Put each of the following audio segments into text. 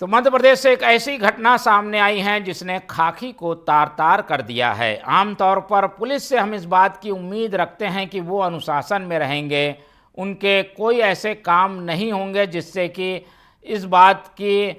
तो मध्य प्रदेश से एक ऐसी घटना सामने आई है जिसने खाकी को तार तार कर दिया है। आमतौर पर पुलिस से हम इस बात की उम्मीद रखते हैं कि वो अनुशासन में रहेंगे, उनके कोई ऐसे काम नहीं होंगे जिससे कि इस बात की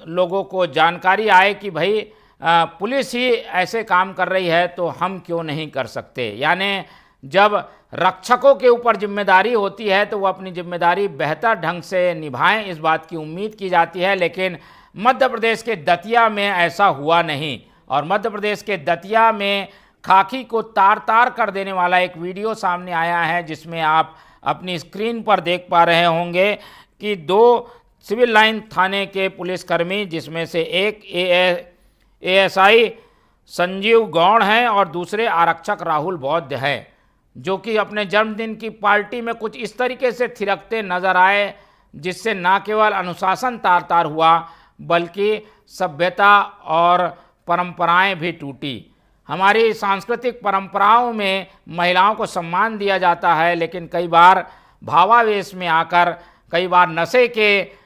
लोगों को जानकारी आए कि भाई पुलिस ही ऐसे काम कर रही है तो हम क्यों नहीं कर सकते। यानी जब रक्षकों के ऊपर जिम्मेदारी होती है तो वो अपनी जिम्मेदारी बेहतर ढंग से निभाएं, इस बात की उम्मीद की जाती है। लेकिन मध्य प्रदेश के दतिया में ऐसा हुआ नहीं, और मध्य प्रदेश के दतिया में खाकी को तार तार कर देने वाला एक वीडियो सामने आया है, जिसमें आप अपनी स्क्रीन पर देख पा रहे होंगे कि दो सिविल लाइन थाने के पुलिसकर्मी, जिसमें से एक एएसआई संजीव गौड़ हैं और दूसरे आरक्षक राहुल बौद्ध हैं, जो कि अपने जन्मदिन की पार्टी में कुछ इस तरीके से थिरकते नजर आए, जिससे न केवल अनुशासन तार तार हुआ बल्कि सभ्यता और परंपराएं भी टूटी। हमारी सांस्कृतिक परंपराओं में महिलाओं को सम्मान दिया जाता है, लेकिन कई बार भावावेश में आकर, कई बार नशे के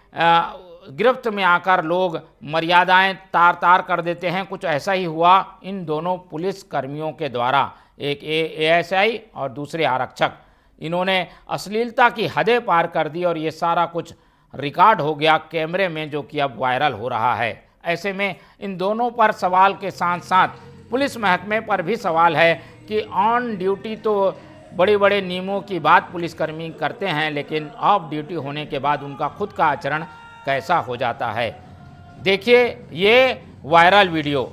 गिरफ्त में आकर लोग मर्यादाएं तार तार कर देते हैं। कुछ ऐसा ही हुआ इन दोनों पुलिस कर्मियों के द्वारा, एक एएसआई और दूसरे आरक्षक। इन्होंने अश्लीलता की हदें पार कर दी और ये सारा कुछ रिकॉर्ड हो गया कैमरे में, जो कि अब वायरल हो रहा है। ऐसे में इन दोनों पर सवाल के साथ साथ पुलिस महकमे पर भी सवाल है कि ऑन ड्यूटी तो बड़े बड़े नियमों की बात पुलिसकर्मी करते हैं, लेकिन ऑफ ड्यूटी होने के बाद उनका खुद का आचरण कैसा हो जाता है। देखिए ये वायरल वीडियो।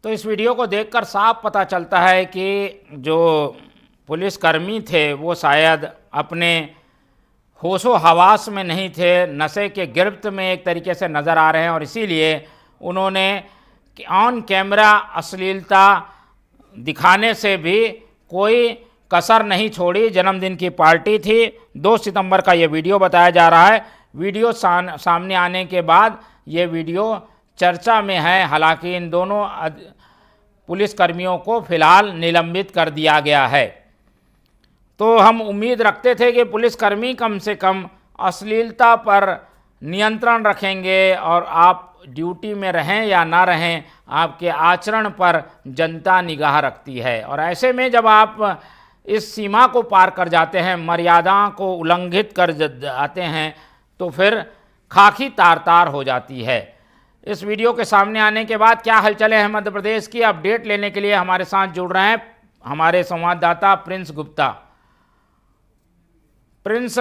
तो इस वीडियो को देखकर साफ पता चलता है कि जो पुलिसकर्मी थे वो शायद अपने होशो हवास में नहीं थे, नशे के गिरफ्त में एक तरीके से नज़र आ रहे हैं, और इसीलिए उन्होंने ऑन कैमरा अश्लीलता दिखाने से भी कोई कसर नहीं छोड़ी। जन्मदिन की पार्टी थी, 2 सितंबर का ये वीडियो बताया जा रहा है। वीडियो सामने आने के बाद ये वीडियो चर्चा में है। हालांकि इन दोनों पुलिसकर्मियों को फिलहाल निलंबित कर दिया गया है। तो हम उम्मीद रखते थे कि पुलिसकर्मी कम से कम अश्लीलता पर नियंत्रण रखेंगे, और आप ड्यूटी में रहें या ना रहें, आपके आचरण पर जनता निगाह रखती है। और ऐसे में जब आप इस सीमा को पार कर जाते हैं, मर्यादा को उल्लंघित कर जाते हैं, तो फिर खाकी तार तार हो जाती है। इस वीडियो के सामने आने के बाद क्या हलचलें हैं मध्य प्रदेश की, अपडेट लेने के लिए हमारे साथ जुड़ रहे हैं हमारे संवाददाता प्रिंस गुप्ता। प्रिंस,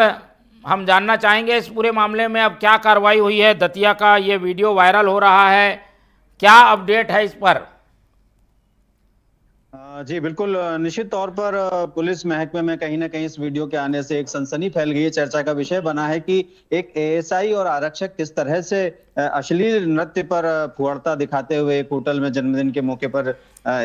हम जानना चाहेंगे इस पूरे मामले में अब क्या कार्रवाई हुई है। दतिया का ये वीडियो वायरल हो रहा है, क्या अपडेट है इस पर? जी बिल्कुल, निश्चित तौर पर पुलिस महकमे में कहीं ना कहीं इस वीडियो के आने से एक सनसनी फैल गई है। चर्चा का विषय बना है कि एक एएसआई और आरक्षक किस तरह से अश्लील नृत्य पर फुहड़ता दिखाते हुए एक होटल में जन्मदिन के मौके पर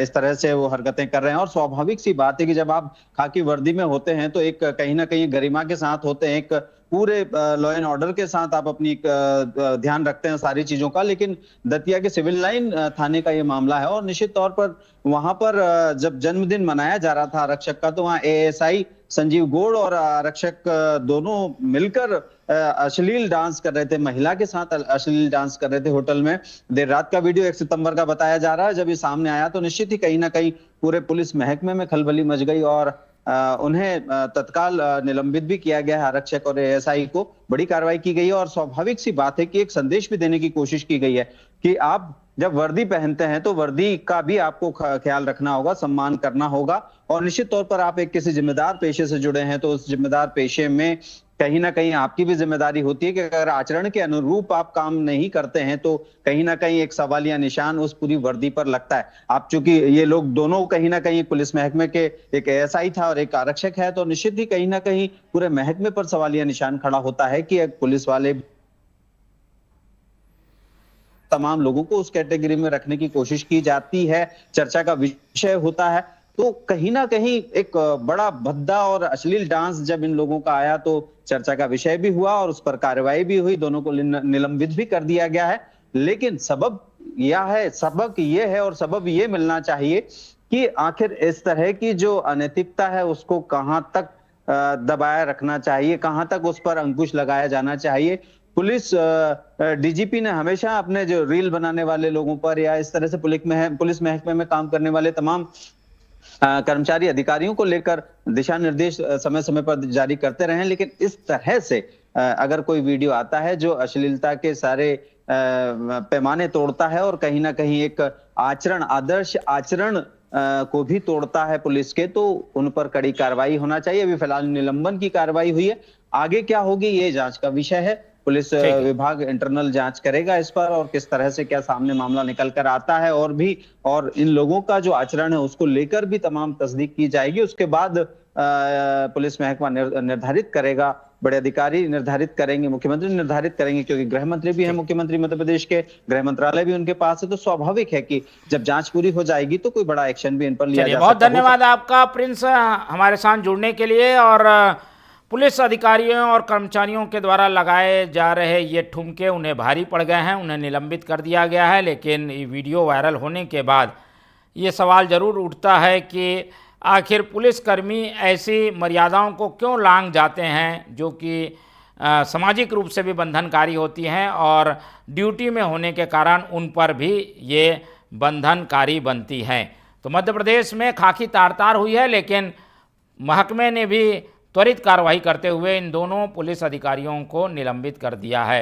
इस तरह से वो हरकतें कर रहे हैं। और स्वाभाविक सी बात है कि जब आप खाकी वर्दी में होते हैं तो एक कहीं ना कहीं गरिमा के साथ होते हैं, एक पूरे लॉ एंड ऑर्डर के साथ आप अपनी ध्यान रखते हैं सारी चीजों का। लेकिन दतिया के सिविल लाइन थाने का ये मामला है, और निश्चित तौर पर वहां पर जब जन्मदिन मनाया जा रहा था आरक्षक का, तो वहां एएसआई संजीव गौड़ और आरक्षक दोनों मिलकर अश्लील डांस कर रहे थे, महिला के साथ अश्लील डांस कर रहे थे होटल में। देर रात का वीडियो 1 सितंबर का बताया जा रहा है। जब ये सामने आया तो निश्चित ही कहीं ना कहीं पूरे पुलिस महकमे में खलबली मच गई, और उन्हें तत्काल निलंबित भी किया गया है। आरक्षक और एएसआई को बड़ी कार्रवाई की गई है, और स्वाभाविक सी बात है कि एक संदेश भी देने की कोशिश की गई है कि आप जब वर्दी पहनते हैं तो वर्दी का भी आपको ख्याल रखना होगा, सम्मान करना होगा। और निश्चित तौर पर आप एक किसी जिम्मेदार पेशे से जुड़े हैं तो उस जिम्मेदार पेशे में कहीं ना कहीं आपकी भी जिम्मेदारी होती है कि अगर आचरण के अनुरूप आप काम नहीं करते हैं तो कहीं ना कहीं एक सवालिया निशान उस पूरी वर्दी पर लगता है। आप चूंकि ये लोग दोनों कहीं ना कहीं पुलिस महकमे के, एक एएसआई था और एक आरक्षक है, तो निश्चित ही कहीं ना कहीं पूरे महकमे पर सवालिया निशान खड़ा होता है कि एक पुलिस वाले तमाम लोगों को उस कैटेगरी में रखने की कोशिश की जाती है, चर्चा का विषय होता है। तो कहीं ना कहीं एक बड़ा भद्दा और अश्लील डांस जब इन लोगों का आया तो चर्चा का विषय भी हुआ और उस पर कार्रवाई भी हुई, दोनों को निलंबित भी कर दिया गया है। लेकिन सबक ये है और सबब ये मिलना चाहिए कि आखिर इस तरह की जो अनैतिकता है उसको कहां तक दबाए रखना चाहिए, कहां तक उस पर अंकुश लगाया जाना चाहिए। पुलिस डीजीपी ने हमेशा अपने जो रील बनाने वाले लोगों पर या इस तरह से पुलिस महकमे में काम करने वाले तमाम कर्मचारी अधिकारियों को लेकर दिशा निर्देश समय समय पर जारी करते रहे। लेकिन इस तरह से अगर कोई वीडियो आता है जो अश्लीलता के सारे पैमाने तोड़ता है और कहीं ना कहीं एक आदर्श आचरण को भी तोड़ता है पुलिस के, तो उन पर कड़ी कार्रवाई होना चाहिए। अभी फिलहाल निलंबन की कार्रवाई हुई है, आगे क्या होगी ये जांच का विषय है। पुलिस विभाग इंटरनल जांच करेगा इस पर और किस तरह से क्या सामने मामला निकल कर आता है, और इन लोगों का जो आचरण है उसको लेकर भी तमाम तस्दीक की जाएगी। उसके बाद पुलिस महकमा निर्धारित करेगा, बड़े अधिकारी निर्धारित करेंगे, मुख्यमंत्री निर्धारित करेंगे, क्योंकि गृह मंत्री भी है मुख्यमंत्री मध्य प्रदेश के, गृह मंत्रालय भी उनके पास है। तो स्वाभाविक है कि जब जांच पूरी हो जाएगी तो कोई बड़ा एक्शन भी इन पर लिया जा सकता है। बहुत धन्यवाद आपका प्रिंस हमारे साथ जुड़ने के लिए। और पुलिस अधिकारियों और कर्मचारियों के द्वारा लगाए जा रहे ये ठुमके उन्हें भारी पड़ गए हैं, उन्हें निलंबित कर दिया गया है। लेकिन ये वीडियो वायरल होने के बाद ये सवाल ज़रूर उठता है कि आखिर पुलिसकर्मी ऐसी मर्यादाओं को क्यों लांघ जाते हैं जो कि सामाजिक रूप से भी बंधनकारी होती हैं और ड्यूटी में होने के कारण उन पर भी ये बंधनकारी बनती हैं। तो मध्य प्रदेश में खाकी तार हुई है, लेकिन महकमे ने भी त्वरित कार्रवाई करते हुए इन दोनों पुलिस अधिकारियों को निलंबित कर दिया है।